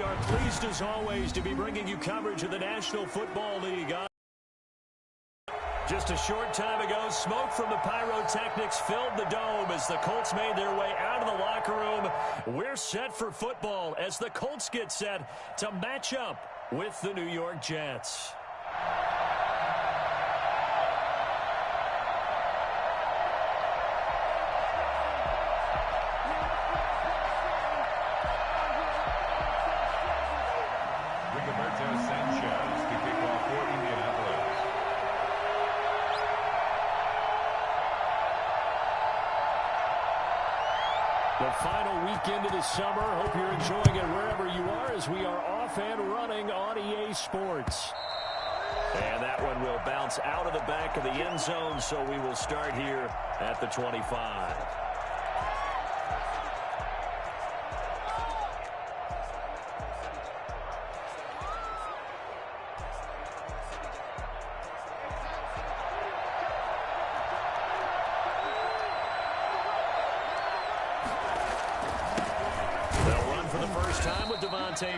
are pleased as always to be bringing you coverage of the National Football League. Just a short time ago, smoke from the pyrotechnics filled the dome as the Colts made their way out of the locker room. We're set for football as the Colts get set to match up with the New York Jets. The final weekend of the summer. Hope you're enjoying it wherever you are as we are off and running on EA Sports. And that one will bounce out of the back of the end zone, so we will start here at the 25.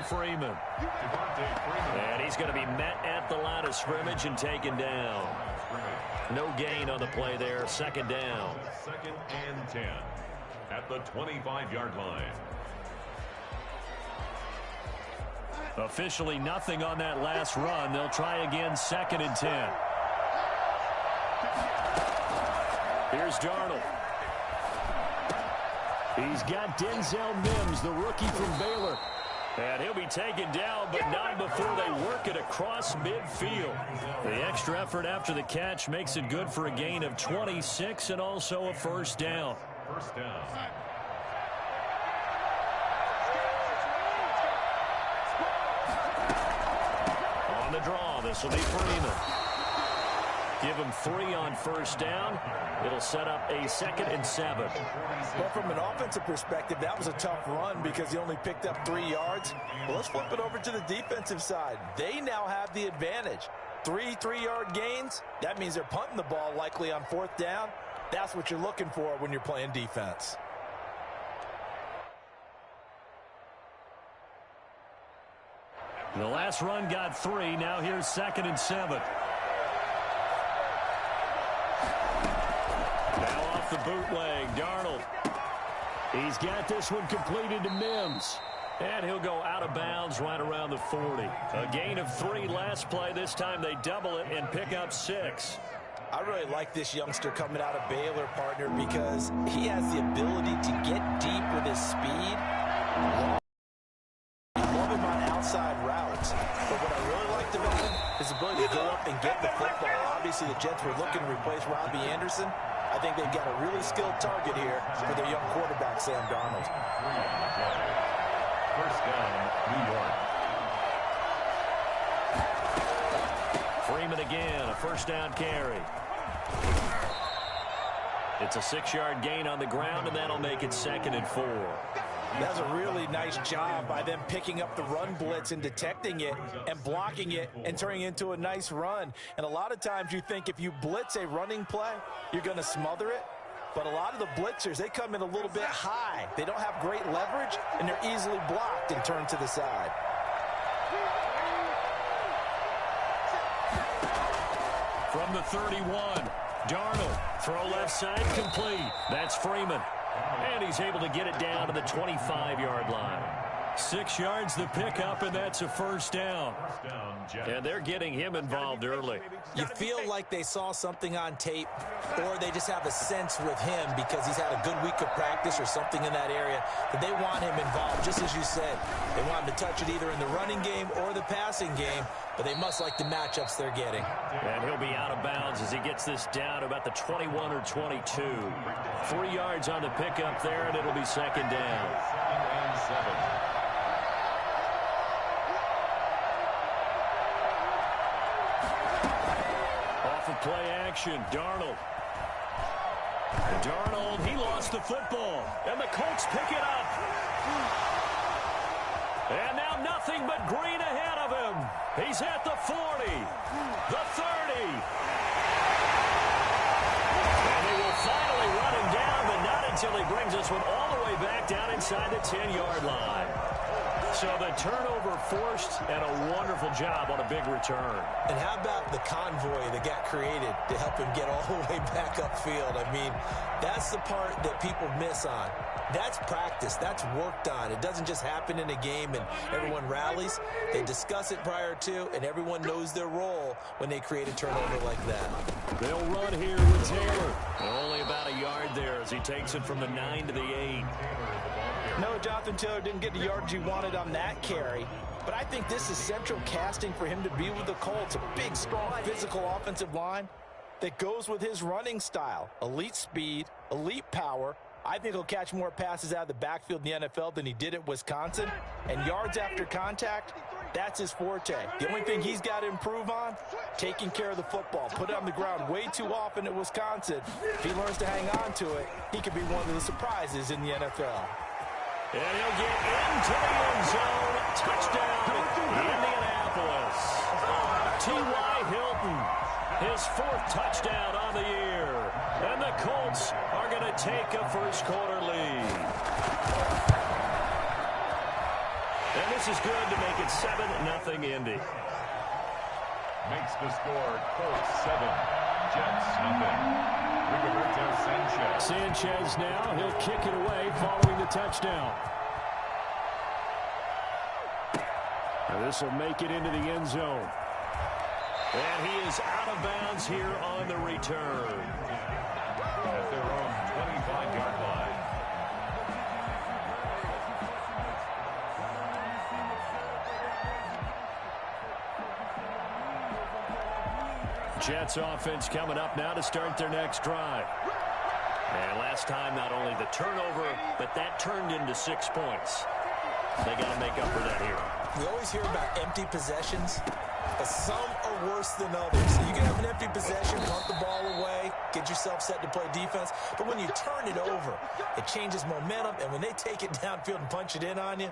Freeman. And he's going to be met at the line of scrimmage and taken down. No gain on the play there. Second down. 2nd and 10 at the 25-yard line. Officially nothing on that last run. They'll try again 2nd and 10. Here's Darnold. He's got Denzel Mims, the rookie from Baylor. And he'll be taken down, but not before they work it across midfield. The extra effort after the catch makes it good for a gain of 26 and also a first down. First down. On the draw, this will be Freeman. Give him 3 on first down. It'll set up a 2nd and 7. Well, from an offensive perspective, that was a tough run because he only picked up 3 yards. Well, let's flip it over to the defensive side. They now have the advantage. 3 3-yard gains. That means they're punting the ball likely on 4th down. That's what you're looking for when you're playing defense. The last run got 3. Now here's 2nd and 7. The bootleg, Darnold. He's got this one completed to Mims. And he'll go out of bounds right around the 40. A gain of 3 last play. This time they double it and pick up 6. I really like this youngster coming out of Baylor, partner, because he has the ability to get deep with his speed. Love him on outside routes. But what I really liked about him is his ability to go up and get the football. Obviously, the Jets were looking to replace Robbie Anderson. I think they've got a really skilled target here for their young quarterback, Sam Darnold. First down, New York. Freeman again, a first down carry. It's a 6-yard gain on the ground, and that'll make it 2nd and 4. That's a really nice job by them picking up the run blitz and detecting it and blocking it and turning it into a nice run. And a lot of times you think if you blitz a running play, you're going to smother it. But a lot of the blitzers, they come in a little bit high. They don't have great leverage, and they're easily blocked and turned to the side. From the 31, Darnold, throw left side, complete. That's Freeman. And he's able to get it down to the 25-yard line. 6 yards the pickup, and that's a first down. And they're getting him involved early. You feel like they saw something on tape, or they just have a sense with him because he's had a good week of practice or something in that area that they want him involved, just as you said. They want him to touch it either in the running game or the passing game, but they must like the matchups they're getting. And he'll be out of bounds as he gets this down to about the 21 or 22. 3 yards on the pickup there, and it'll be 2nd down. 2nd and 7. Play action, Darnold. Darnold, he lost the football, and the Colts pick it up. And now nothing but green ahead of him. He's at the 40, the 30. And they will finally run him down, but not until he brings this one all the way back down inside the 10-yard line. So the turnover forced and a wonderful job on a big return. And how about the convoy that got created to help him get all the way back upfield? I mean, that's the part that people miss on. That's practice. That's worked on. It doesn't just happen in a game and everyone rallies. They discuss it prior to, and everyone knows their role when they create a turnover like that. They'll run here with Taylor. Only about a yard there as he takes it from the 9 to the 8. No, Jonathan Taylor didn't get the yards he wanted on that carry. But I think this is central casting for him to be with the Colts. A big, strong, physical offensive line that goes with his running style. Elite speed, elite power. I think he'll catch more passes out of the backfield in the NFL than he did at Wisconsin. And yards after contact, that's his forte. The only thing he's got to improve on, taking care of the football. Put it on the ground way too often at Wisconsin. If he learns to hang on to it, he could be one of the surprises in the NFL. And he'll get into the end zone. Touchdown, Indianapolis. T.Y. Hilton, his 4th touchdown on the year. And the Colts are going to take a first-quarter lead. And this is good to make it 7-0 Indy. Makes the score Colts 7, Jets nothing. Sanchez now, he'll kick it away following the touchdown. And this will make it into the end zone. And he is out of bounds here on the return. At their own 25-yard line. Jets offense coming up now to start their next drive. And last time, not only the turnover, but that turned into 6 points. They got to make up for that here. We always hear about empty possessions, but some are worse than others. So you can have an empty possession, punt the ball away, get yourself set to play defense. But when you turn it over, it changes momentum. And when they take it downfield and punch it in on you,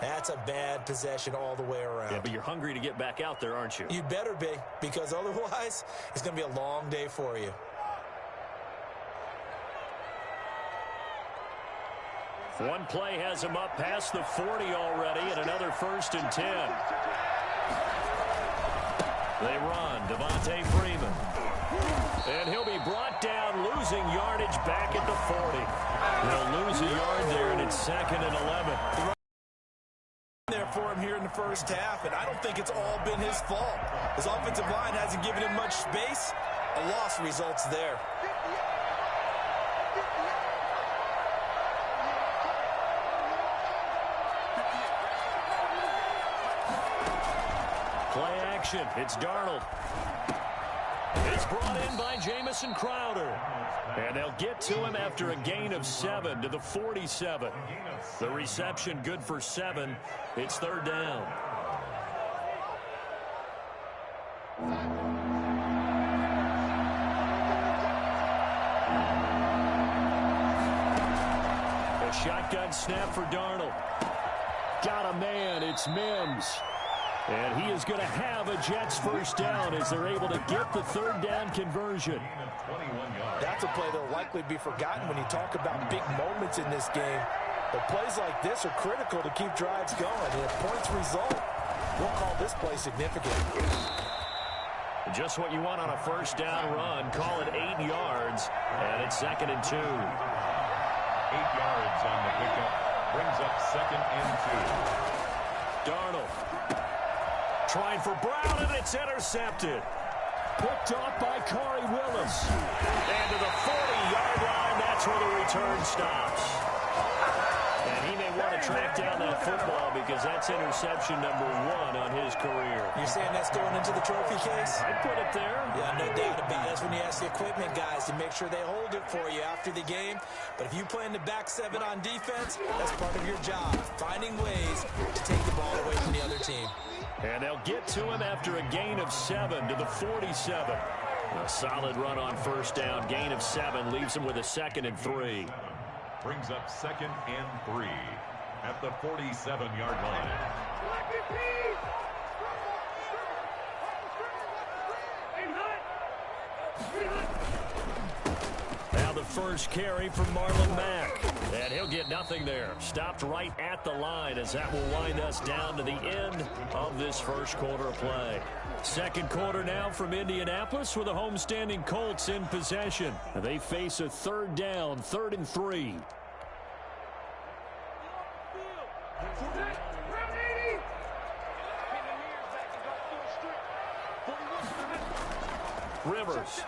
that's a bad possession all the way around. Yeah, but you're hungry to get back out there, aren't you? You better be, because otherwise it's going to be a long day for you. One play has him up past the 40 already, and another 1st and 10. They run, Devontae Freeman. And he'll be brought down, losing yardage back at the 40. He'll lose a yard there, and it's 2nd and 11. There for him here in the first half, and I don't think it's all been his fault. His offensive line hasn't given him much space. A loss results there. Play action. It's Darnold. It's brought in by Jamison Crowder. And they'll get to him after a gain of 7 to the 47. The reception good for 7. It's 3rd down. A shotgun snap for Darnold. Got a man. It's Mims. And he is going to have a Jets first down as they're able to get the 3rd down conversion. That's a play that will likely be forgotten when you talk about big moments in this game. But plays like this are critical to keep drives going. And if points result, we'll call this play significant. Just what you want on a first down run. Call it 8 yards. And it's 2nd and 2. 8 yards on the pickup. Brings up 2nd and 2. Darnold. Trying for Brown, and it's intercepted. Picked off by Corey Willis. And to the 40-yard line, that's where the return stops. And he may want to track down that football because that's interception number 1 on his career. You're saying that's going into the trophy case? I'd put it there. Yeah, no doubt about it. That's when you ask the equipment guys to make sure they hold it for you after the game. But if you play in the back 7 on defense, that's part of your job, finding ways to take the ball away from the other team. And they'll get to him after a gain of 7 to the 47. A solid run on first down. Gain of 7 leaves him with a 2nd and 3. Brings up 2nd and 3 at the 47-yard line. Now the first carry from Marlon Mack. And he'll get nothing there. Stopped right at the line as that will wind us down to the end of this first quarter of play. Second quarter now from Indianapolis with the homestanding Colts in possession. They face a third down, 3rd and 3. Rivers.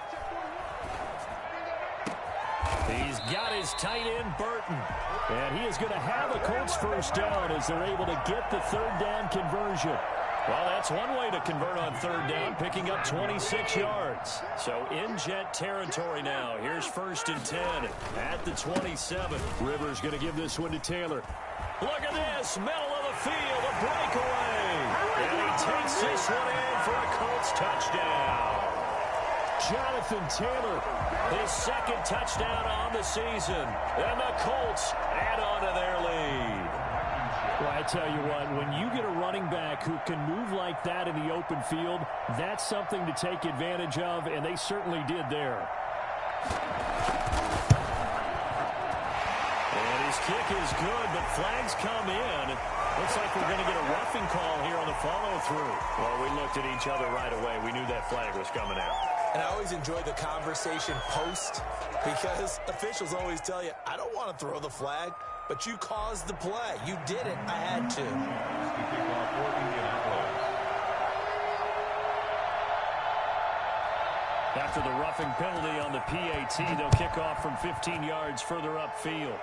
He's got his tight end, Burton. And he is going to have a Colts first down as they're able to get the third down conversion. Well, that's one way to convert on third down, picking up 26 yards. So in Jet territory now. Here's 1st and 10 at the 27. Rivers going to give this one to Taylor. Look at this, middle of the field, a breakaway. And he takes this one in for a Colts touchdown. Jonathan Taylor, his second touchdown on the season. And the Colts add on to their lead. Well, I tell you what, when you get a running back who can move like that in the open field, that's something to take advantage of, and they certainly did there. And his kick is good, but flags come in. Looks like we're going to get a roughing call here on the follow-through. Well, we looked at each other right away. We knew that flag was coming out. And I always enjoy the conversation post because officials always tell you, I don't want to throw the flag, but you caused the play. You did it. I had to. After the roughing penalty on the PAT, they'll kick off from 15 yards further upfield.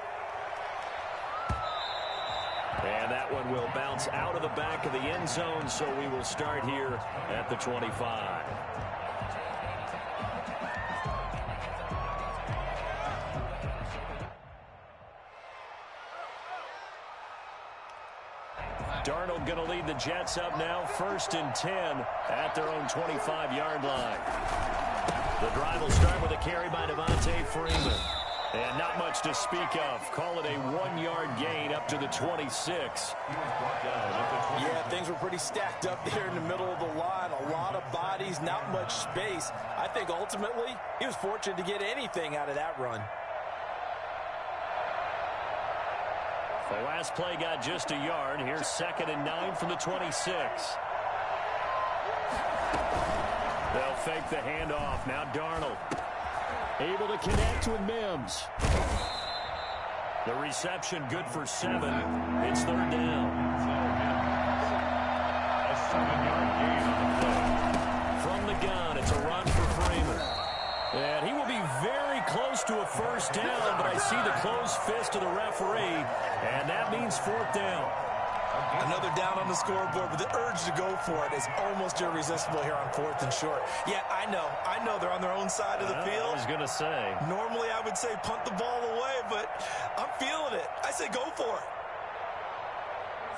And that one will bounce out of the back of the end zone, so we will start here at the 25. Darnold going to lead the Jets up now, 1st and 10 at their own 25-yard line. The drive will start with a carry by Devontae Freeman. And not much to speak of. Call it a 1-yard gain up to the 26. Yeah, things were pretty stacked up there in the middle of the line. A lot of bodies, not much space. I think ultimately he was fortunate to get anything out of that run. The last play got just a yard. Here's 2nd and 9 from the 26. They'll fake the handoff. Now Darnold able to connect with Mims. The reception good for 7. It's 3rd down. A 7-yard gain on the play. From the gun, it's a run for Freeman. And he will be very close to a first down, but I see the closed fist of the referee, and that means 4th down. Another down on the scoreboard, but the urge to go for it is almost irresistible here on 4th and short. Yeah, I know they're on their own side of the field. I was going to say. Normally I would say punt the ball away, but I'm feeling it. I say go for it.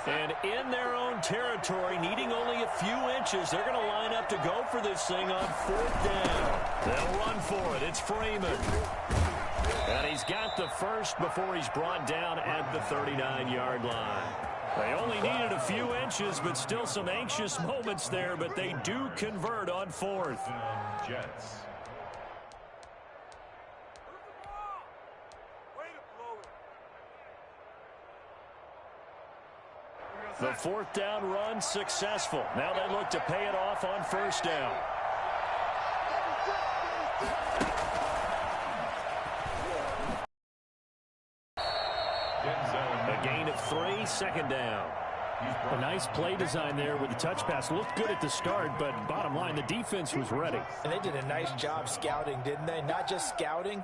And in their own territory, needing only a few inches, they're going to line up to go for this thing on 4th down. They'll run for it. It's Freeman. And he's got the first before he's brought down at the 39-yard line. They only needed a few inches, but still some anxious moments there, but they do convert on 4th. Jets. The 4th down run successful. Now they look to pay it off on 1st down. A gain of 3, 2nd down. A nice play design there with the touch pass. Looked good at the start, but bottom line, the defense was ready. And they did a nice job scouting, didn't they? Not just scouting,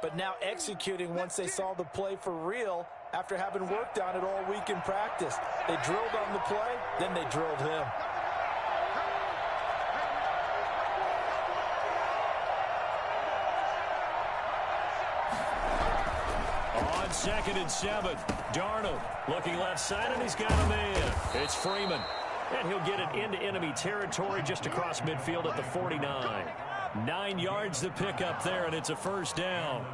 but now executing once they saw the play for real after having worked on it all week in practice. They drilled on the play, then they drilled him. On 2nd and 7, Darnold looking left side, and he's got a man. It's Freeman. And he'll get it into enemy territory just across midfield at the 49. 9 yards to pick up there, and it's a 1st down.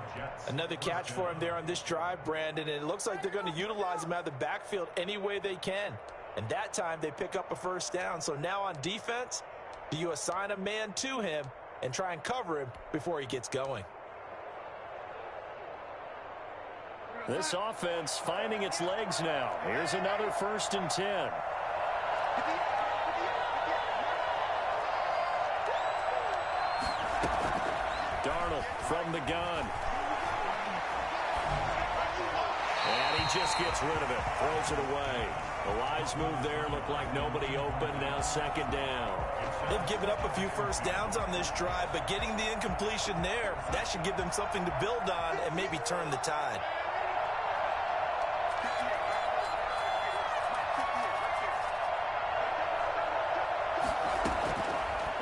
Another catch for him there on this drive, Brandon, and it looks like they're going to utilize him out of the backfield any way they can. And that time they pick up a 1st down. So now on defense, do you assign a man to him and try and cover him before he gets going? This offense finding its legs now. Here's another 1st and 10. Darnold from the gun. And he just gets rid of it. Throws it away. The wise move there. Looked like nobody open. Now 2nd down. They've given up a few first downs on this drive, but getting the incompletion there, that should give them something to build on and maybe turn the tide.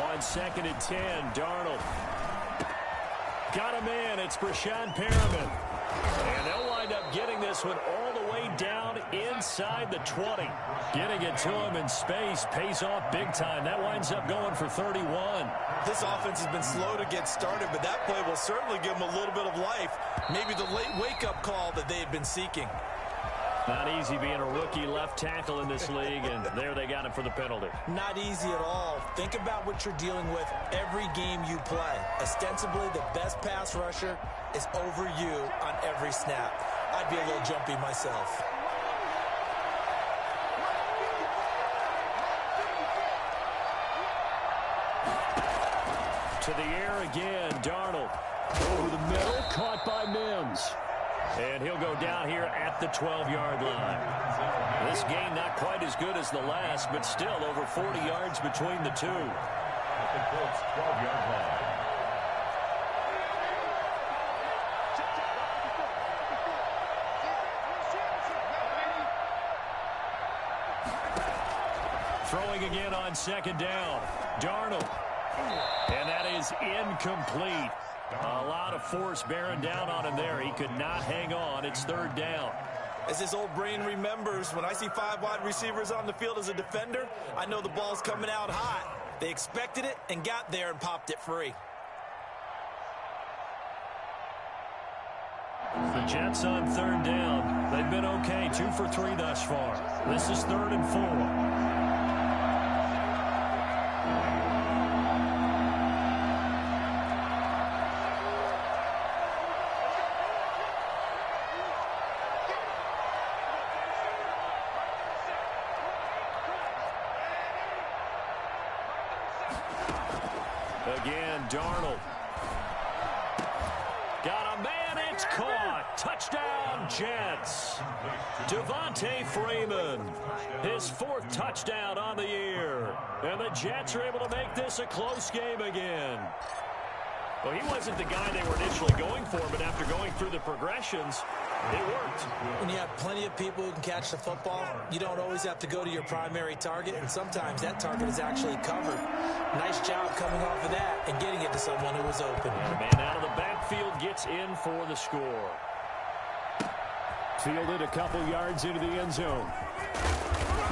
On 2nd and 10, Darnold. Got him in. It's Brashad Perriman. And they'll wind up getting this one all the way down inside the 20. Getting it to him in space pays off big time. That winds up going for 31. This offense has been slow to get started, but that play will certainly give them a little bit of life. Maybe the late wake-up call that they had been seeking. Not easy being a rookie left tackle in this league, and there they got him for the penalty. Not easy at all. Think about what you're dealing with every game you play. Ostensibly, the best pass rusher is over you on every snap. I'd be a little jumpy myself. To the air again, Darnold. Over the middle, caught by Mims. And he'll go down here at the 12-yard line. This game not quite as good as the last, but still over 40 yards between the two. At the Colts 12-yard line. Throwing again on 2nd down. Darnold. And that is incomplete. A lot of force bearing down on him there. He could not hang on. It's 3rd down. As his old brain remembers, when I see 5 wide receivers on the field as a defender, I know the ball's coming out hot. They expected it and got there and popped it free. The Jets on 3rd down. They've been okay. 2 for 3 thus far. This is 3rd and 4. Again, Darnold. Got a man, it's caught. Touchdown, Jets. Devontae Freeman, his 4th touchdown on the year. And the Jets are able to make this a close game again. Well, he wasn't the guy they were initially going for, but after going through the progressions, it worked. When you have plenty of people who can catch the football, you don't always have to go to your primary target, and sometimes that target is actually covered. Nice job coming off of that and getting it to someone who was open. And the man out of the backfield gets in for the score. Fielded a couple yards into the end zone.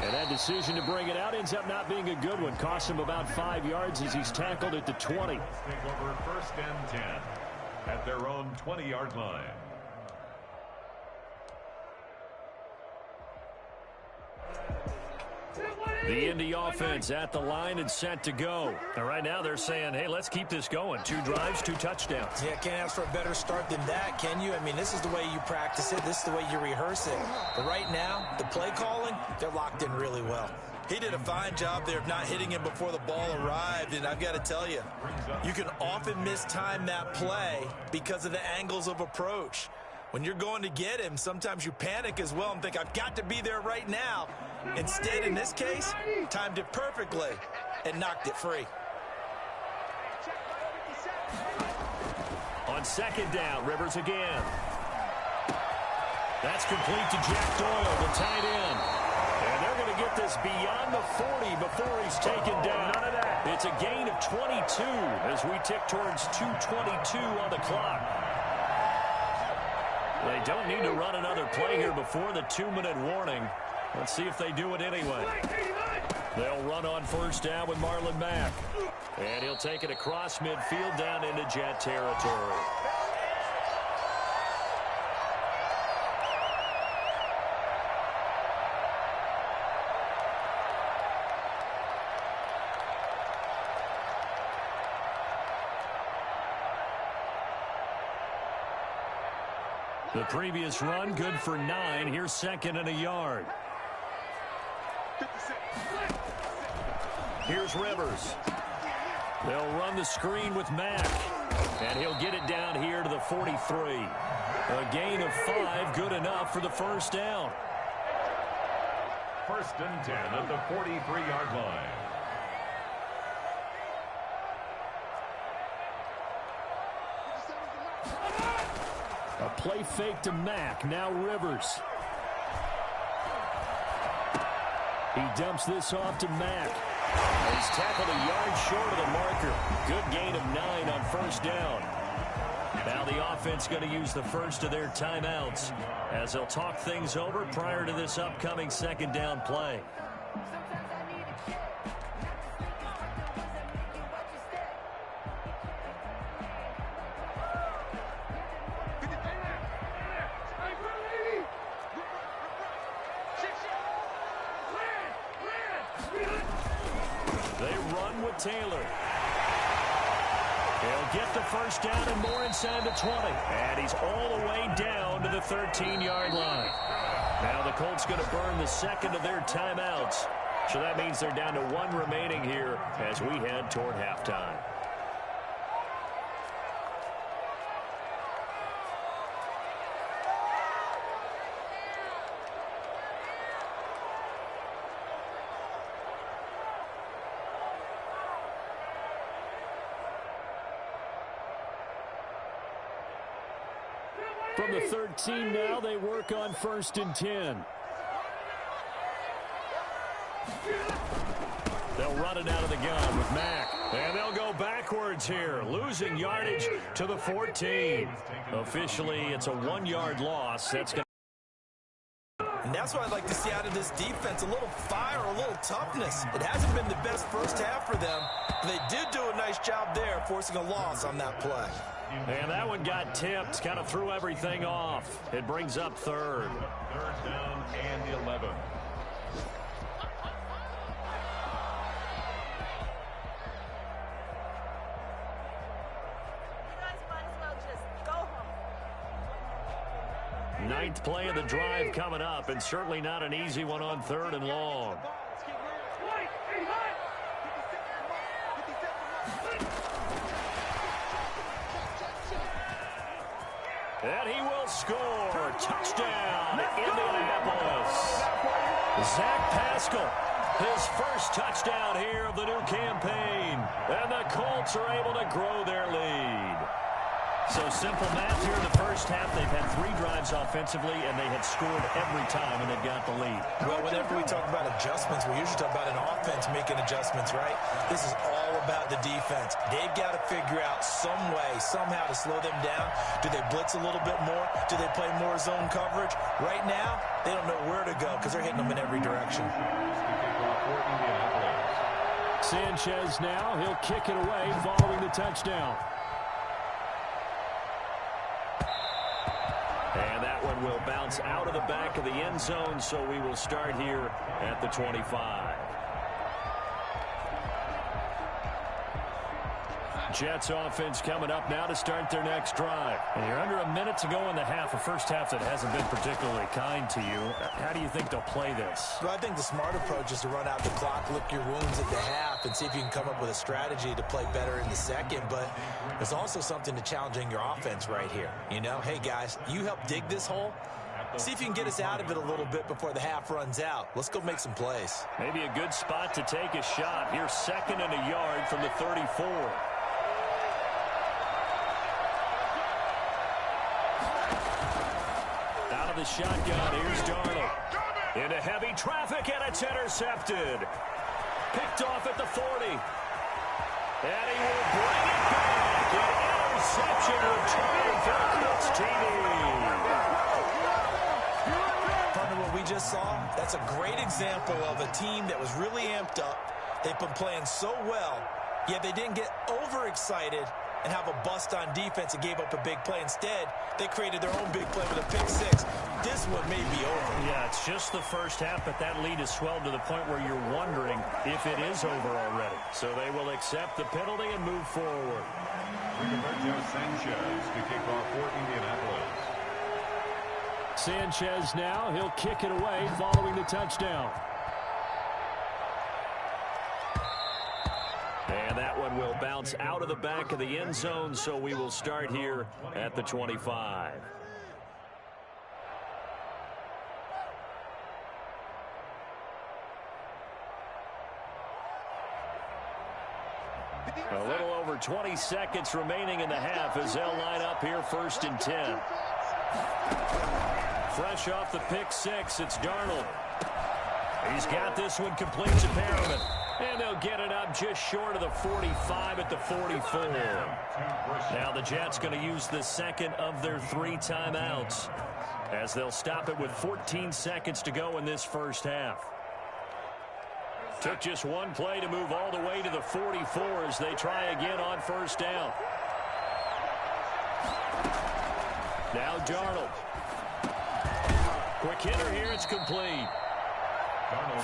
And that decision to bring it out ends up not being a good one. Cost him about 5 yards as he's tackled at the 20. Take over 1st and 10 at their own 20-yard line. The Indy offense at the line and set to go. And right now they're saying, hey, let's keep this going. 2 drives, 2 touchdowns. Yeah, can't ask for a better start than that, can you? I mean, this is the way you practice it. This is the way you rehearse it. But right now, the play calling, they're locked in really well. He did a fine job there of not hitting him before the ball arrived, and I've got to tell you, you can often mistime that play because of the angles of approach. When you're going to get him, sometimes you panic as well and think, I've got to be there right now. Instead, in this case, timed it perfectly and knocked it free. On 2nd down, Rivers again. That's complete to Jack Doyle, the tight end. And they're going to get this beyond the 40 before he's taken down. None of that. It's a gain of 22 as we tick towards 2:22 on the clock. They don't need to run another play here before the 2-minute warning. Let's see if they do it anyway. They'll run on 1st down with Marlon Mack. And he'll take it across midfield down into Jet territory. The previous run, good for 9. Here's second and a yard. Here's Rivers. They'll run the screen with Mack. And he'll get it down here to the 43. A gain of 5, good enough for the first down. First and 10 at the 43-yard line. A play fake to Mack. Now Rivers. He dumps this off to Mack. He's tackled a yard short of the marker. Good gain of 9 on first down. Now the offense going to use the first of their timeouts as they'll talk things over prior to this upcoming second down play. They run with Taylor. They'll get the first down and more inside the 20. And he's all the way down to the 13-yard line. Now the Colts going to burn the second of their timeouts. So that means they're down to 1 remaining here as we head toward halftime. From the 13 now, they work on first and 10. They'll run it out of the gun with Mack. And they'll go backwards here, losing yardage to the 14. Officially, it's a 1-yard loss. That's going And that's what I'd like to see out of this defense, a little fire, a little toughness. It hasn't been the best first half for them, but they did do a nice job there, forcing a loss on that play. And that one got tipped, kind of threw everything off. It brings up third. Third down and 11. Ninth play of the drive coming up, and certainly not an easy one on third and long. And he will score. Touchdown, Indianapolis. Zach Pascal, his first touchdown here of the new campaign. And the Colts are able to grow their lead. So simple math here in the first half. They've had 3 drives offensively, and they have scored every time when they've got the lead. Well, whenever we talk about adjustments, we usually talk about an offense making adjustments, right? This is all about the defense. They've got to figure out some way, somehow to slow them down. Do they blitz a little bit more? Do they play more zone coverage? Right now, they don't know where to go because they're hitting them in every direction. Sanchez now, he'll kick it away following the touchdown. And that one will bounce out of the back of the end zone, so we will start here at the 25. Jets offense coming up now to start their next drive. And you're under a minute to go in the half, a first half that hasn't been particularly kind to you. How do you think they'll play this? Well, I think the smart approach is to run out the clock, lick your wounds at the half, and see if you can come up with a strategy to play better in the second. But there's also something to challenging your offense right here. You know, hey, guys, you help dig this hole. See if you can get us out of it a little bit before the half runs out. Let's go make some plays. Maybe a good spot to take a shot. Here's second and a yard from the 34. Out of the shotgun, here's Darnold. Into heavy traffic, and it's intercepted. Picked off at the 40. And he will bring it back. An interception return for the Colts TV. Partner, what we just saw, that's a great example of a team that was really amped up. They've been playing so well, yet they didn't get overexcited and have a bust on defense and gave up a big play. Instead, they created their own big play with a pick six. This one may be over. Yeah, it's just the first half, but that lead has swelled to the point where you're wondering if it is over already. So they will accept the penalty and move forward. Roberto Sanchez to kick off for Indianapolis. Sanchez now, he'll kick it away following the touchdown. And that one will bounce out of the back of the end zone, so we will start here at the 25. A little over 20 seconds remaining in the half as they'll line up here 1st and 10. Fresh off the pick six, it's Darnold. He's got this one complete to Perriman. And they'll get it up just short of the 45 at the 44. Now the Jets going to use the second of their 3 timeouts as they'll stop it with 14 seconds to go in this first half. Took just one play to move all the way to the 44 as they try again on 1st down. Now Darnold. Quick hitter here, it's complete.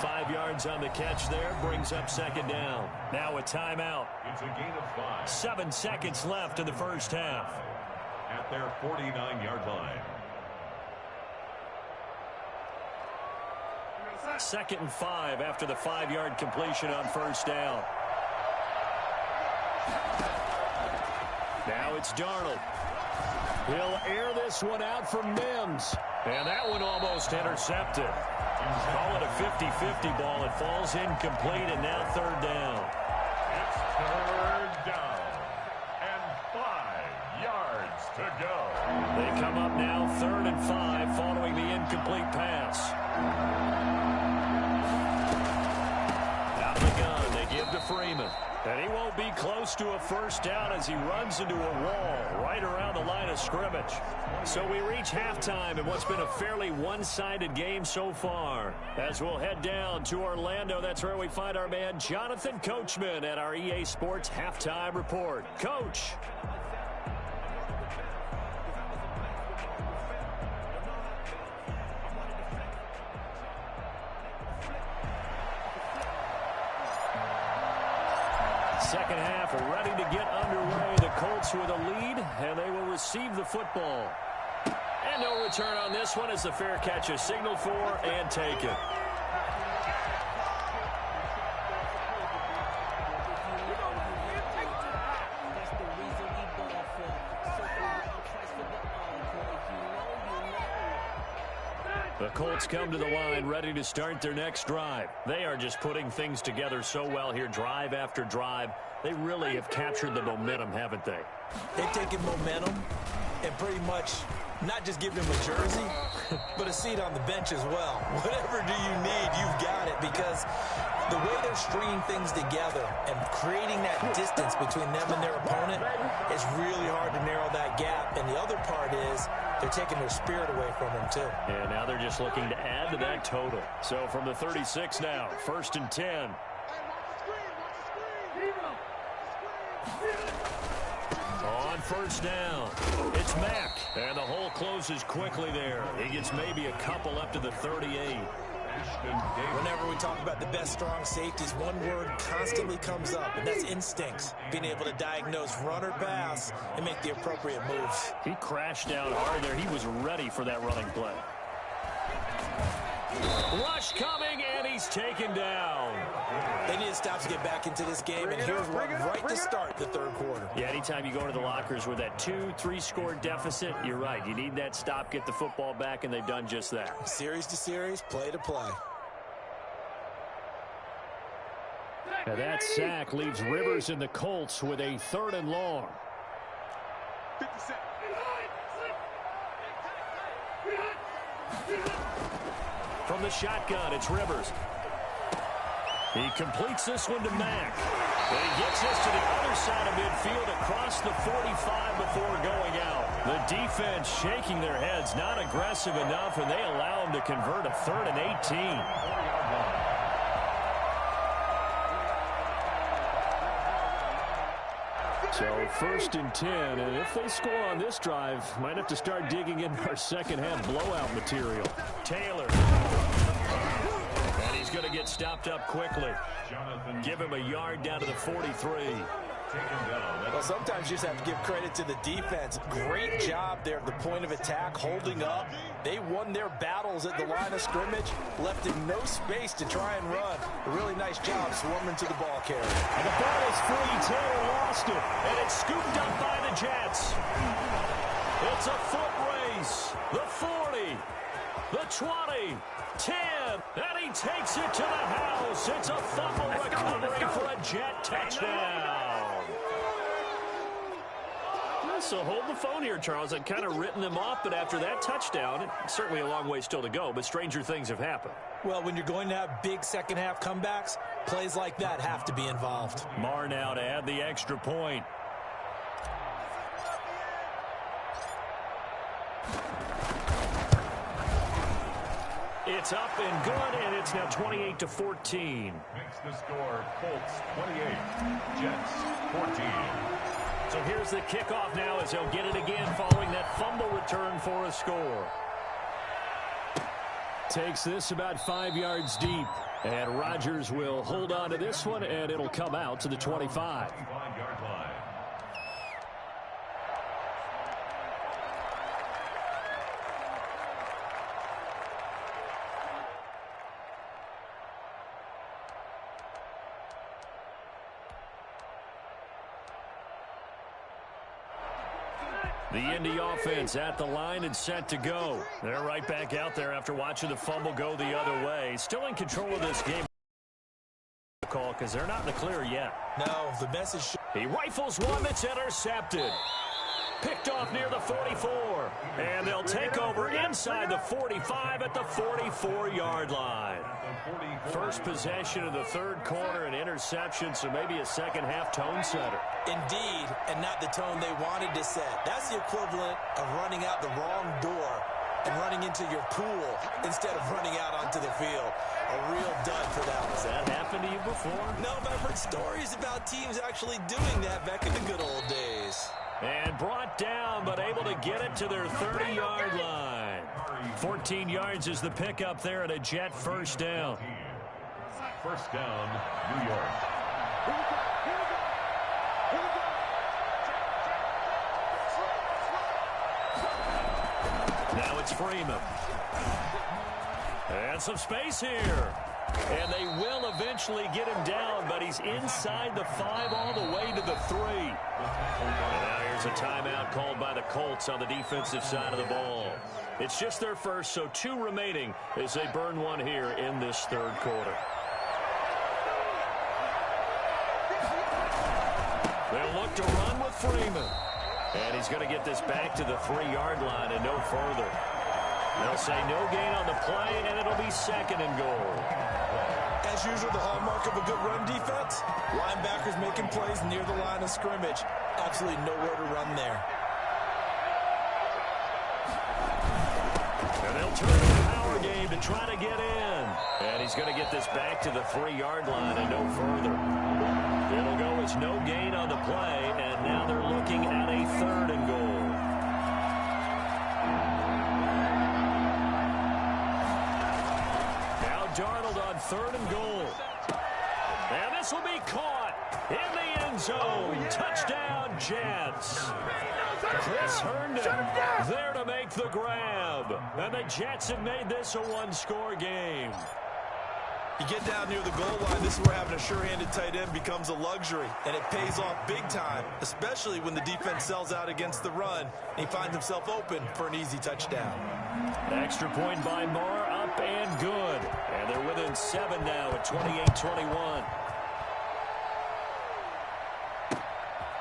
5 yards on the catch there, brings up 2nd down. Now a timeout. It's a gain of 5. 7 seconds left in the first half. At their 49-yard line. 2nd and 5 after the 5-yard completion on 1st down. Now it's Darnold. He'll air this one out for Mims. And that one almost intercepted. Call it a 50-50 ball. It falls incomplete, and now 3rd down. It's 3rd down. And 5 yards to go. They come up now 3rd and 5 following the incomplete pass. Out of the gun, they give to Freeman. And he won't be close to a 1st down as he runs into a wall right around the line of scrimmage. So we reach halftime in what's been a fairly one-sided game so far. As we'll head down to Orlando, that's where we find our man Jonathan Coachman at our EA Sports Halftime Report. Coach. Second half ready to get underway. The Colts with a lead, and they will receive the football. And no return on this one as the fair catch is signaled for and taken. The Colts come to the line ready to start their next drive. They are just putting things together so well here, drive after drive. They really have captured the momentum, haven't they? They've taken momentum and pretty much not just give them a jersey, but a seat on the bench as well. Whatever do you need, you've got it, because the way they're stringing things together and creating that distance between them and their opponent is really hard to narrow that gap. And the other part is they're taking their spirit away from them, too. And now they're just looking to add to that total. So from the 36 now, 1st and 10. On 1st down, it's Mack. And the hole closes quickly there. He gets maybe a couple up to the 38. Whenever we talk about the best strong safeties, one word constantly comes up, and that's instincts. Being able to diagnose run or pass and make the appropriate moves. He crashed down hard there. He was ready for that running play. Rush coming, and he's taken down. They need to stop to get back into this game, and here's one right to start the 3rd quarter. Yeah, anytime you go to the lockers with that 2-3 score deficit, you're right. You need that stop, get the football back, and they've done just that. Series to series, play to play. Now that sack leaves Rivers and the Colts with a 3rd and long. From the shotgun, it's Rivers. He completes this one to Mack. And he gets this to the other side of midfield across the 45 before going out. The defense shaking their heads, not aggressive enough, and they allow him to convert a 3rd and 18. So 1st and 10, and if they score on this drive, might have to start digging in our second half blowout material. Taylor. And he's going to get stopped up quickly. Give him a yard down to the 43. taken down. Well, sometimes you just have to give credit to the defense. Great job there at the point of attack, holding up. They won their battles at the line of scrimmage, left him no space to try and run. A really nice job swarming to the ball carrier. And the ball is free. Taylor lost it, and it's scooped up by the Jets. It's a foot race. The 40, the 20, 10, and he takes it to the house. It's a fumble recovery for a Jet touchdown. So hold the phone here, Charles. I'd kind of written them off, but after that touchdown, it's certainly a long way still to go, but stranger things have happened. Well, when you're going to have big second-half comebacks, plays like that have to be involved. Marr now to add the extra point. It's up and good, and it's now 28-14. Makes the score Colts 28, Jets 14. So here's the kickoff now as he'll get it again following that fumble return for a score. Takes this about 5 yards deep. And Rodgers will hold on to this one, and it'll come out to the 25. 25-yard line. The Indy offense at the line and set to go. They're right back out there after watching the fumble go the other way. Still in control of this game. Call because they're not in the clear yet. No, the message. He rifles one that's intercepted. Picked off near the 44. And they'll take over inside the 45 at the 44-yard line. First possession of the third quarter, an interception, so maybe a second-half tone setter. Indeed, and not the tone they wanted to set. That's the equivalent of running out the wrong door and running into your pool instead of running out onto the field. A real dud for that one. Has that happened to you before? No, but I've heard stories about teams actually doing that back in the good old days. And brought down, but able to get it to their 30-yard line. 14 yards is the pickup there at a Jet first down. First down, New York. Now it's Freeman. And some space here. And they will eventually get him down, but he's inside the 5 all the way to the 3. And now here's a timeout called by the Colts on the defensive side of the ball. It's just their first, so 2 remaining as they burn one here in this third quarter. They'll look to run with Freeman. And he's going to get this back to the 3-yard line and no further. They'll say no gain on the play, and it'll be second and goal. As usual, the hallmark of a good run defense, linebackers making plays near the line of scrimmage. Absolutely nowhere to run there. And they'll turn to the power game to try to get in. And he's going to get this back to the 3-yard line and no further. It'll go as no gain on the play, and now they're looking at a third and goal. Darnold on third and goal. And this will be caught in the end zone. Touchdown, Jets. Chris Herndon there to make the grab. And the Jets have made this a one-score game. You get down near the goal line, this is where having a sure-handed tight end becomes a luxury, and it pays off big time, especially when the defense sells out against the run, and he finds himself open for an easy touchdown. Extra point by Marr, up and good. And they're within 7 now at 28-21.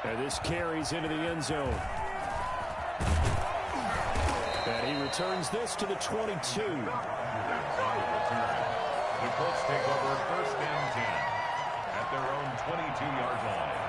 And this carries into the end zone. And he returns this to the 22. The Colts take over first and 10 at their own 22-yard line.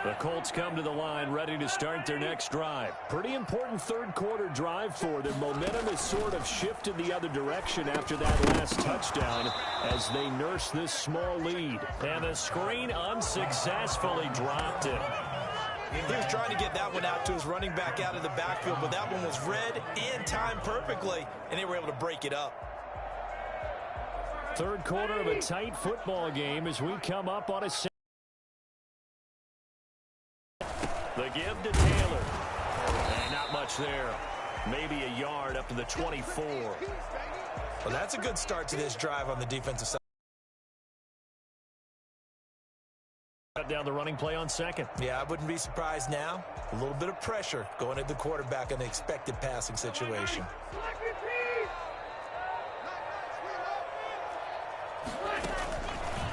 The Colts come to the line ready to start their next drive. Pretty important third quarter drive for them. Momentum has sort of shifted the other direction after that last touchdown as they nurse this small lead. And the screen unsuccessfully dropped it. He was trying to get that one out to his running back out of the backfield, but that one was read and timed perfectly, and they were able to break it up. Third quarter of a tight football game as we come up on a... The give to Taylor. And not much there. Maybe a yard up to the 24. Well, that's a good start to this drive on the defensive side. Cut down the running play on second. Yeah, I wouldn't be surprised now. A little bit of pressure going at the quarterback in the expected passing situation.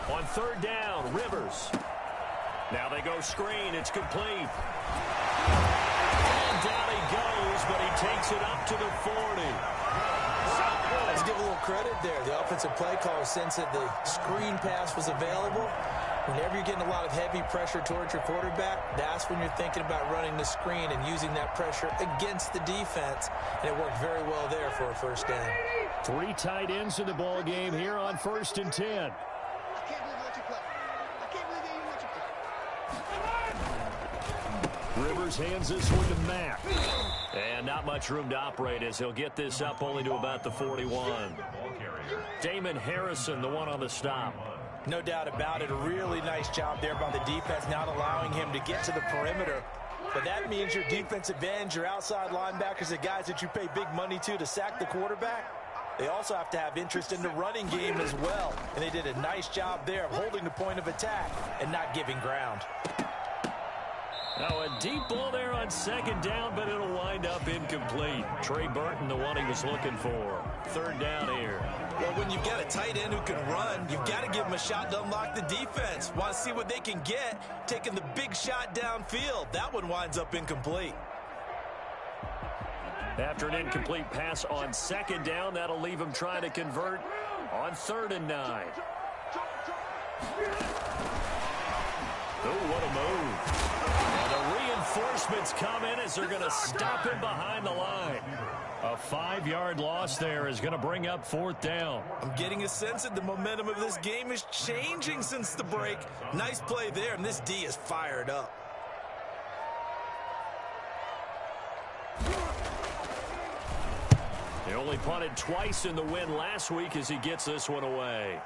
On third down, Rivers. Now they go screen. It's complete. And down he goes, but he takes it up to the 40. Let's give a little credit there. The offensive play caller sensed that the screen pass was available. Whenever you're getting a lot of heavy pressure towards your quarterback, that's when you're thinking about running the screen and using that pressure against the defense. And it worked very well there for a first down. 3 tight ends in the ball game here on 1st and 10. Rivers hands this one to Mack. And not much room to operate as he'll get this up only to about the 41. Damon Harrison, the one on the stop. No doubt about it. A really nice job there by the defense, not allowing him to get to the perimeter. But that means your defensive ends, your outside linebackers, the guys that you pay big money to sack the quarterback, they also have to have interest in the running game as well. And they did a nice job there of holding the point of attack and not giving ground. Now a deep ball there on second down, but it'll wind up incomplete. Trey Burton, the one he was looking for. Third down here. Well, when you've got a tight end who can run, you've got to give him a shot to unlock the defense. Want to see what they can get, taking the big shot downfield. That one winds up incomplete. After an incomplete pass on second down, that'll leave him trying to convert on 3rd and 9. Oh, what a move. And the reinforcements come in as they're going to stop him behind the line. A 5-yard loss there is going to bring up 4th down. I'm getting a sense that the momentum of this game is changing since the break. Nice play there, and this D is fired up. He only punted twice in the win last week as he gets this one away.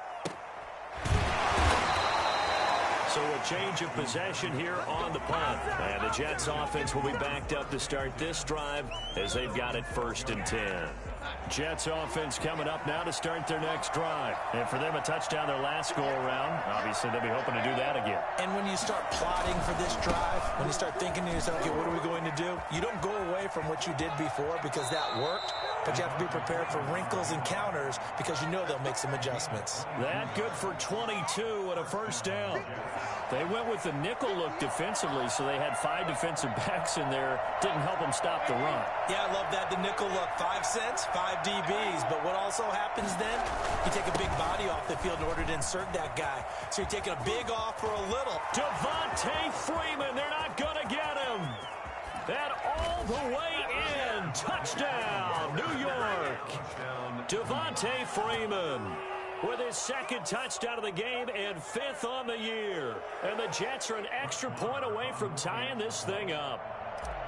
So a change of possession here on the punt. And the Jets offense will be backed up to start this drive as they've got it 1st and 10. Jets offense coming up now to start their next drive. And for them, a touchdown their last go-around. Obviously, they'll be hoping to do that again. And when you start plotting for this drive, when you start thinking to yourself, okay, what are we going to do? You don't go away from what you did before because that worked, but you have to be prepared for wrinkles and counters because you know they'll make some adjustments. That good for 22 and a 1st down. They went with the nickel look defensively, so they had 5 defensive backs in there. Didn't help them stop the run. Yeah, I love that, the nickel look. 5 cents, 5 DBs. But what also happens then, you take a big body off the field in order to insert that guy. So you're taking a big off for a little. Devontae Freeman, they're not going to get him. That all the way in. Touchdown, New York. Devontae Freeman with his 2nd touchdown of the game and 5th on the year. And the Jets are an extra point away from tying this thing up.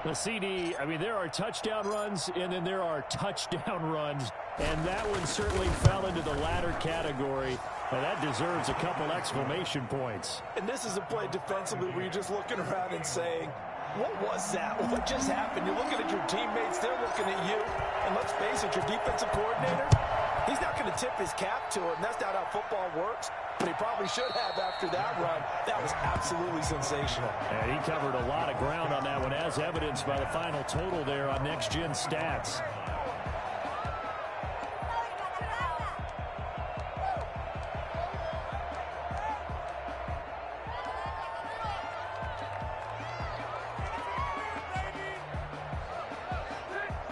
The CD, I mean, there are touchdown runs, and then there are touchdown runs. And that one certainly fell into the latter category. And that deserves a couple exclamation points. And this is a play defensively where you're just looking around and saying, what was that? What just happened? You're looking at your teammates. They're looking at you. And let's face it, your defensive coordinator, he's not going to tip his cap to it. And that's not how football works. But he probably should have after that run. That was absolutely sensational. And he covered a lot of ground on that one, as evidenced by the final total there on Next Gen Stats.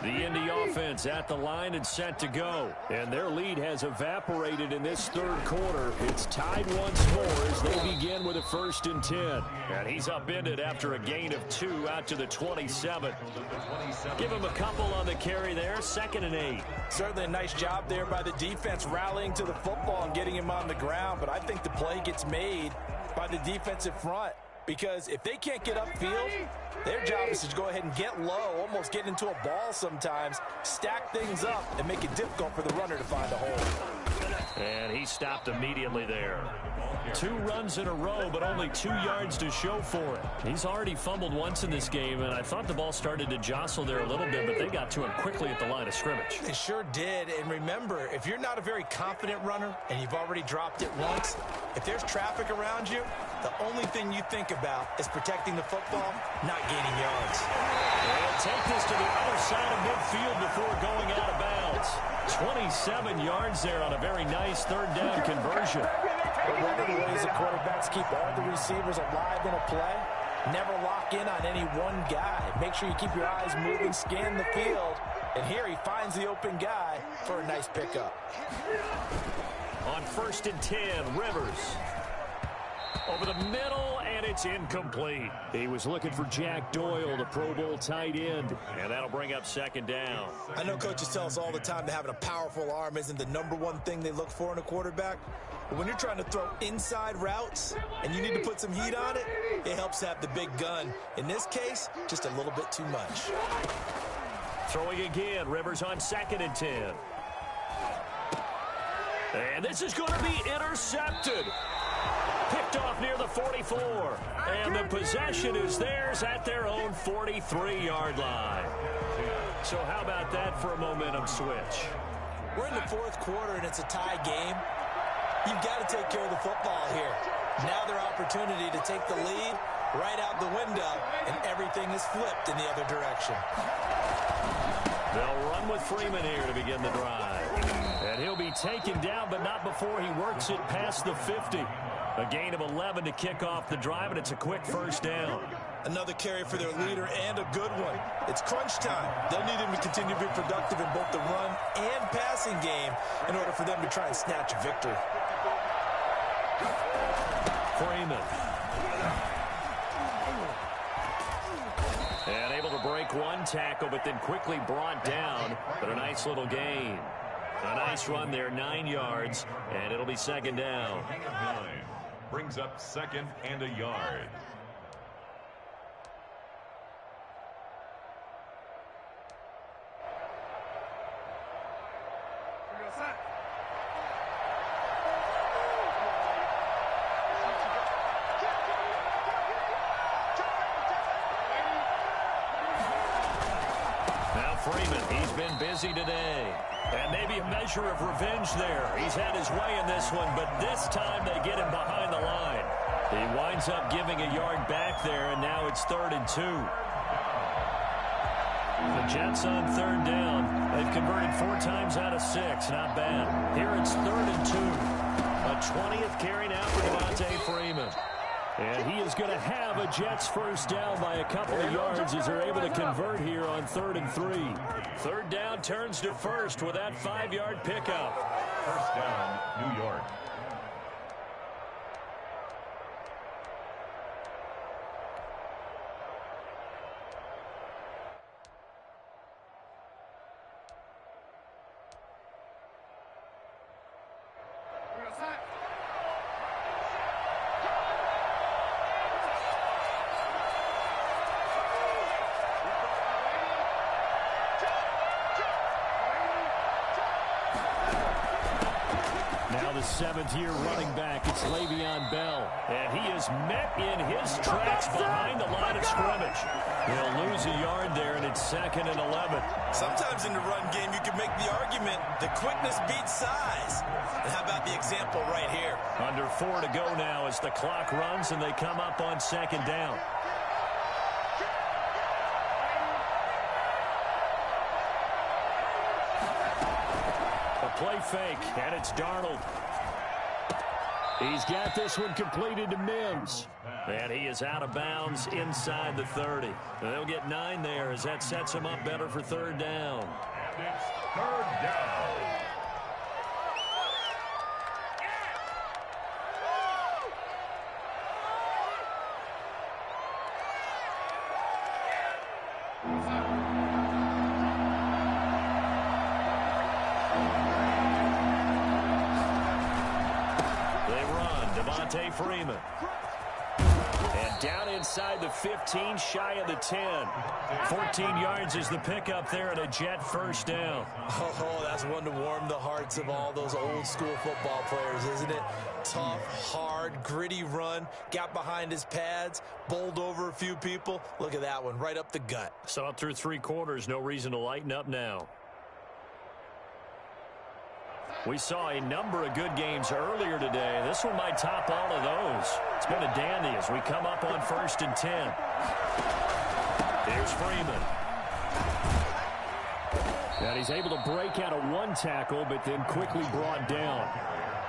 The Indy offense at the line and set to go. And their lead has evaporated in this 3rd quarter. It's tied once more as they begin with a 1st and 10. And he's upended after a gain of 2 out to the 27. Give him a couple on the carry there. 2nd and 8. Certainly a nice job there by the defense rallying to the football and getting him on the ground. But I think the play gets made by the defensive front. because if they can't get upfield, their job is to go ahead and get low, almost get into a ball sometimes, stack things up, and make it difficult for the runner to find a hole. And he stopped immediately there. 2 runs in a row, but only 2 yards to show for it. He's already fumbled once in this game, and I thought the ball started to jostle there a little bit, but they got to him quickly at the line of scrimmage. They sure did, and remember, if you're not a very confident runner and you've already dropped it once, if there's traffic around you, the only thing you think about is protecting the football, not gaining yards. They'll take this to the other side of midfield before going out of bounds. 27 yards there on a very nice third down conversion. But one of the ways the quarterbacks keep all the receivers alive in a play, never lock in on any one guy. Make sure you keep your eyes moving, scan the field, and here he finds the open guy for a nice pickup. On 1st and 10, Rivers. Over the middle, and it's incomplete. He was looking for Jack Doyle, the Pro Bowl tight end. And that'll bring up 2nd down. I know coaches tell us all the time that having a powerful arm isn't the #1 thing they look for in a quarterback. But when you're trying to throw inside routes and you need to put some heat on it, it helps have the big gun. In this case, just a little bit too much. Throwing again, Rivers on 2nd and 10. And this is going to be intercepted. Picked off near the 44. And the possession is theirs at their own 43-yard line. So how about that for a momentum switch? We're in the 4th quarter, and it's a tie game. You've got to take care of the football here. Now their opportunity to take the lead right out the window, and everything is flipped in the other direction. They'll run with Freeman here to begin the drive. And he'll be taken down, but not before he works it past the 50. A gain of 11 to kick off the drive, and it's a quick 1st down. Another carry for their leader, and a good one. It's crunch time. They'll need him to continue to be productive in both the run and passing game in order for them to try and snatch a victory. Freeman. And able to break one tackle, but then quickly brought down. But a nice little gain. A nice run there, 9 yards, and it'll be 2nd down. Brings up 2nd and a yard. Now Freeman, he's been busy today. And maybe a measure of revenge there. He's had his way in this one, but this time they get him behind the line. He winds up giving a yard back there, and now it's 3rd and 2. The Jets on 3rd down. They've converted 4 times out of 6. Not bad. Here it's 3rd and 2. A 20th carry now for Devontae Freeman. And he is going to have a Jets 1st down by a couple of yards as they're able to convert here on 3rd and 3. 3rd down turns to 1st with that 5-yard pickup. 1st down, New York. The 7th-year running back, it's Le'Veon Bell. And he is met in his tracks behind the line of scrimmage. He'll lose a yard there, and it's 2nd and 11. Sometimes in the run game, you can make the argument that quickness beats size. And how about the example right here? Under 4 to go now as the clock runs, and they come up on 2nd down. A play fake, and it's Darnold. He's got this one completed to Mims. And he is out of bounds inside the 30. They'll get 9 there as that sets him up better for 3rd down. And it's 3rd down. They run. Devontae Freeman. And down inside the 15, shy of the 10. 14 yards is the pickup there and a Jet first down. Oh, that's one to warm the hearts of all those old school football players, isn't it? Tough, hard, gritty run. Got behind his pads, bowled over a few people. Look at that one, right up the gut. Saw it through 3 quarters. No reason to lighten up now. We saw a number of good games earlier today. This one might top all of those. It's been a dandy as we come up on 1st and 10. Here's Freeman. And he's able to break out of 1 tackle, but then quickly brought down.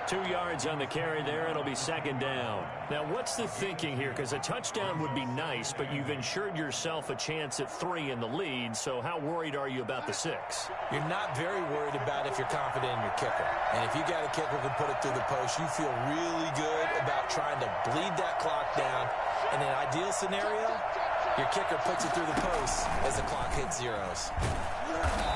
2 yards on the carry there. It'll be 2nd down. Now, what's the thinking here? Because a touchdown would be nice, but you've ensured yourself a chance at 3 in the lead, so how worried are you about the 6? You're not very worried about if you're confident in your kicker. And if you got a kicker who can put it through the post, you feel really good about trying to bleed that clock down. In an ideal scenario, your kicker puts it through the post as the clock hits zeros.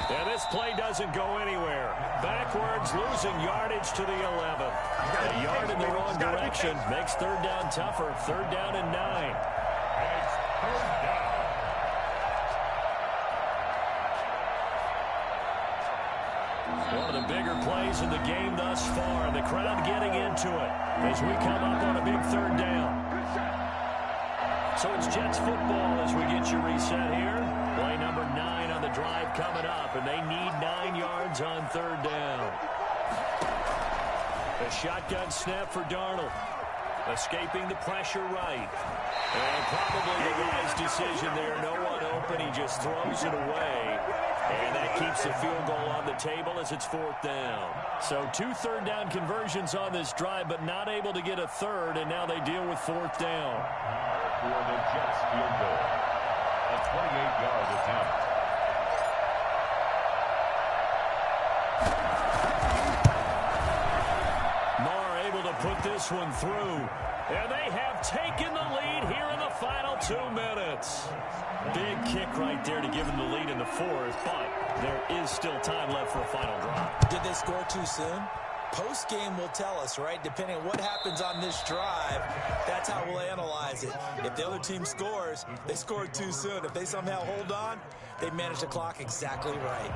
And this play doesn't go anywhere. Backwards, losing yardage to the 11. A yard in the wrong direction makes 3rd down tougher. 3rd down and 9. One of the bigger plays in the game thus far. The crowd getting into it as we come up on a big 3rd down. So it's Jets football as we get you reset here. Play number 9 on the drive coming up, and they need 9 yards on 3rd down. A shotgun snap for Darnold. Escaping the pressure right. And probably the guy's decision there. No one open. He just throws it away. And that keeps the field goal on the table as it's 4th down. So 2 3rd down conversions on this drive, but not able to get a 3rd, and now they deal with 4th down. For the Jets field goal. A 28-yard attempt. Marr able to put this one through. And they have taken the lead here in the final 2 minutes. Big kick right there to give them the lead in the 4th, but there is still time left for a final drive. Did they score too soon? Post-game will tell us, right? Depending on what happens on this drive, that's how we'll analyze it. If the other team scores, they scored too soon. If they somehow hold on, they manage the clock exactly right.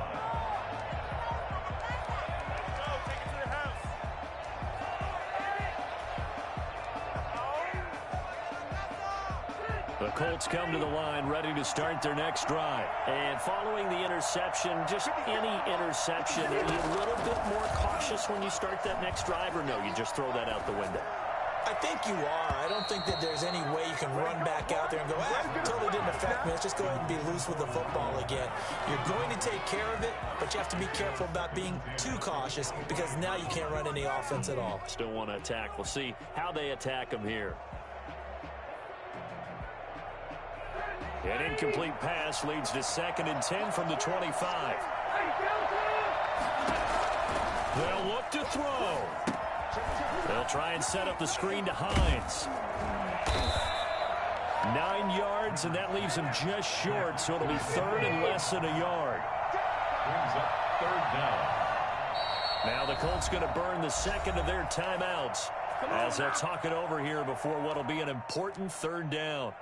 The Colts come to the line ready to start their next drive. And following the interception, just any interception, are you a little bit more cautious when you start that next drive, or no, you just throw that out the window? I think you are. I don't think that there's any way you can run back out there and go, totally didn't affect me. Let's just go ahead and be loose with the football again. You're going to take care of it, but you have to be careful about being too cautious because now you can't run any offense at all. Still want to attack. We'll see how they attack them here. An incomplete pass leads to 2nd and 10 from the 25. They'll look to throw. They'll try and set up the screen to Hines. 9 yards, and that leaves him just short, so it'll be 3rd and less than a yard. Brings up 3rd down. Now the Colts going to burn the 2nd of their timeouts as they'll talk it over here before what will be an important 3rd down.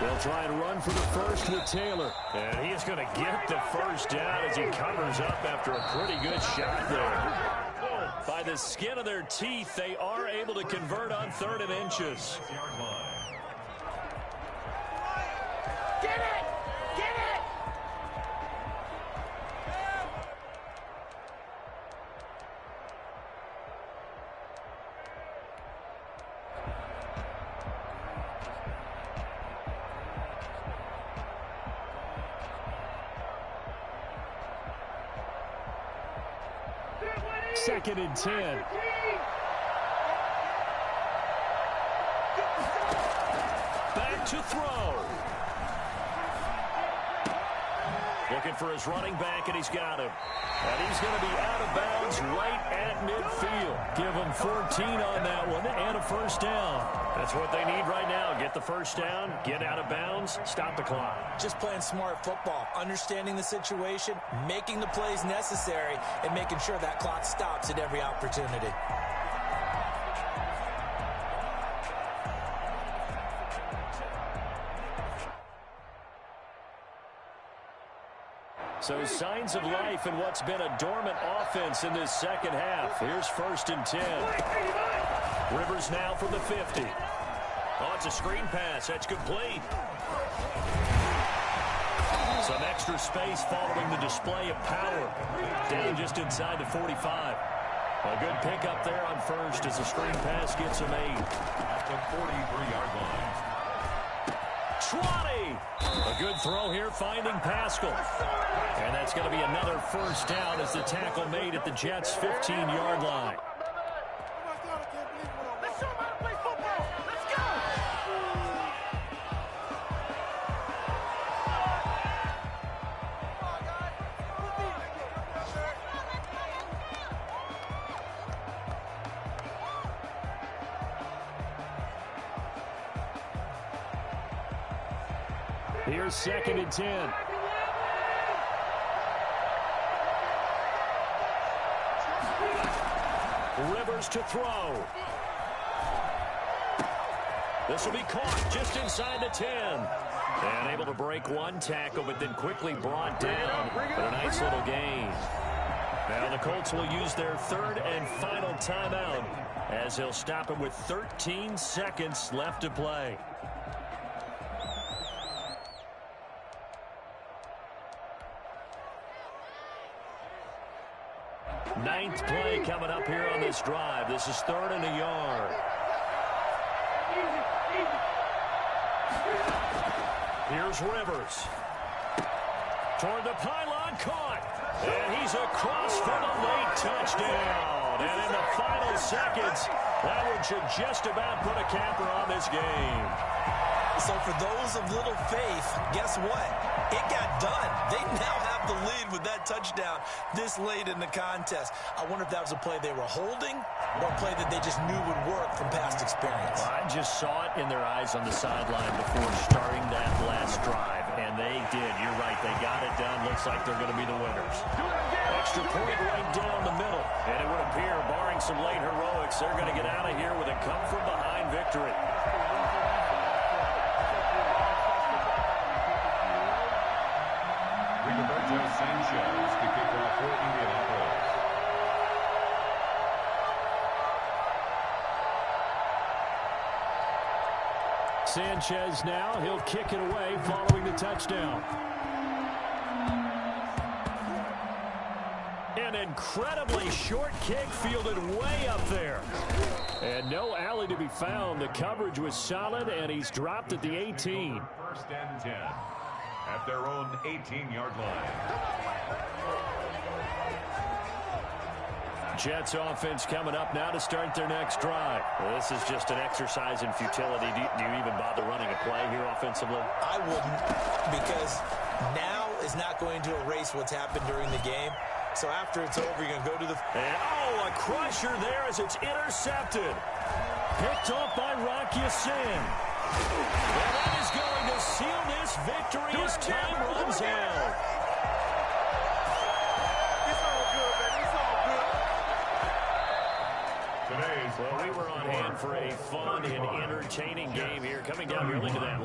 They'll try and run for the first with Taylor. And he is going to get the first down as he covers up after a pretty good shot there. By the skin of their teeth, they are able to convert on 3rd and inches. Get it! Get it! Second and 10. Back to throw. Looking for his running back, and he's got him. And he's going to be out of bounds right at at midfield. Give them 14 on that one and a first down. That's what they need right now. Get the first down, get out of bounds, stop the clock. Just playing smart football, understanding the situation, making the plays necessary, and making sure that clock stops at every opportunity. So signs of life in what's been a dormant offense in this second half. Here's 1st and 10. Rivers now from the 50. Oh, it's a screen pass. That's complete. Some extra space following the display of power. Down just inside the 45. A good pickup there on 1st as the screen pass gets him 8. At the 43-yard line. Trotty! A good throw here, finding Pascal. And that's going to be another first down as the tackle made at the Jets' 15-yard line. Let's show them how to play football. Let's go. Here's 2nd and 10. Rivers to throw. This will be caught just inside the 10. And able to break one tackle, but then quickly brought down. But a nice little gain. Now the Colts will use their 3rd and final timeout as he'll stop it with 13 seconds left to play. Ninth play coming up here on this drive. This is 3rd and a yard. Here's Rivers. Toward the pylon, caught. And he's across for the late touchdown. And in the final seconds, that one should just about put a capper on this game. So for those of little faith, guess what? It got done. They now have the lead with that touchdown this late in the contest. I wonder if that was a play they were holding or a play that they just knew would work from past experience. Well, I just saw it in their eyes on the sideline before starting that last drive, and they did. You're right. They got it done. Looks like they're going to be the winners. Extra point right down the middle, and it would appear, barring some late heroics, they're going to get out of here with a come-from-behind victory. Sanchez to kick off for Indianapolis. Sanchez now. He'll kick it away following the touchdown. An incredibly short kick fielded way up there. And no alley to be found. The coverage was solid, and he's dropped at the 18. 1st and 10. At their own 18-yard line. Jets offense coming up now to start their next drive. Well, this is just an exercise in futility. Do you even bother running a play here offensively? I wouldn't, because now is not going to erase what's happened during the game. So after it's over, you're going to go to the... And, oh, a crusher there as it's intercepted. Picked off by Rocky Sin. And that is going to seal this victory as time runs out. It's all good, baby. It's all good. Today's Well, we were on hand for a fun and entertaining game here, coming down early to that